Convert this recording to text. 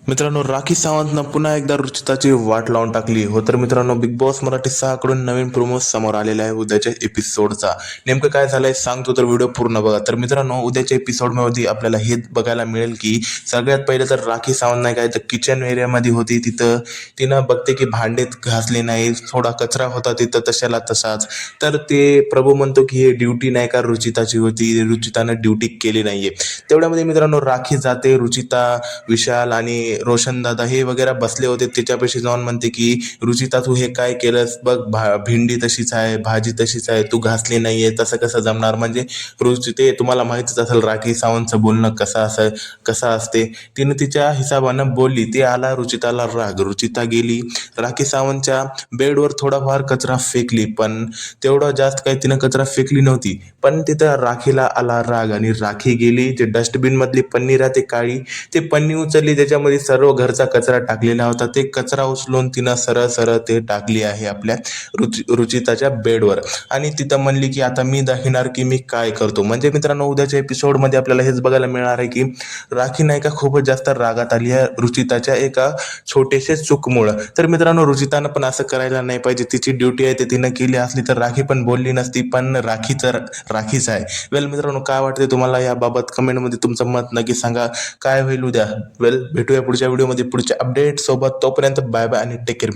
मित्रांनो, राखी सावंतनं पुन्हा एकदा रुचिताची वाट लावून टाकली हो. तर मित्रांनो, बिग बॉस मराठी 6 कडून नवीन प्रोमो समोर आलेला आहे उद्याच्या एपिसोडचा. नेमकं काय झालंय सांगतो, तर व्हिडिओ पूर्ण बघा. तर मित्रांनो, उद्याच्या एपिसोडमध्ये आपल्याला हे बघायला मिळेल की सगळ्यात पहिले तर राखी सावंत नाही काय तर किचन एरियामध्ये होती. तिथं तिनं बघते की भांडे घासले नाही, थोडा कचरा होता तिथं तशाला तसाच. तर ते प्रभू म्हणतो की हे ड्युटी नाही का रुचिताची होती, रुचितानं ड्युटी केली नाहीये. तेवढ्यामध्ये मित्रांनो राखी जाते, रुचिता, विशाल आणि रोशन दादा हे वगैरे बसले होते. त्याच्यापाशी जाऊन म्हणते की रुचिता तू हे काय केलंस बघ, भेंडी तशीच आहे, भाजी तशीच आहे, तू घासली नाहीये, तसं कसं जमणार. म्हणजे ते तुम्हाला माहितीच असेल राखी सावंतचं बोलणं कसं असते. तिने तिच्या हिसाबानं बोलली, ते आला रुचिताला राग. रुचिता गेली राखी सावंतच्या बेडवर थोडाफार कचरा फेकली, पण तेवढं जास्त काही तिनं कचरा फेकली नव्हती. पण तिथं राखीला आला राग आणि राखी गेली जे डस्टबिन मधली पन्नी राहते काळी, ते पन्नी उचलली, त्याच्यामध्ये सर्व घरचा कचरा टाकलेला होता. ते कचरा उचलून तिनं सरळ सरळ ते टाकली आहे आपल्या रुचिताच्या बेडवर. आणि तिथं म्हणली की आता मी दाखवणार की मी काय करतो. म्हणजे मित्रांनो, उद्याच्या एपिसोडमध्ये आपल्याला हेच बघायला मिळणार आहे की राखी नाही का खूपच जास्त रागात आली आहे रुचिताच्या एका छोटेसे चुकमुळं. तर मित्रांनो, रुचितानं पण असं करायला नाही पाहिजे. तिची ड्युटी आहे ते तिनं केली असली तर राखी पण बोलली नसती, पण राखी तर राखीच आहे. वेल मित्रांनो, काय वाटते तुम्हाला याबाबत कमेंटमध्ये तुमचं मत नक्की सांगा. काय होईल उद्या? वेल भेटूया पुढच्या व्हिडिओमध्ये पुढच्या अपडेट सोबत. तोपर्यंत बाय बाय आणि टेक केअर.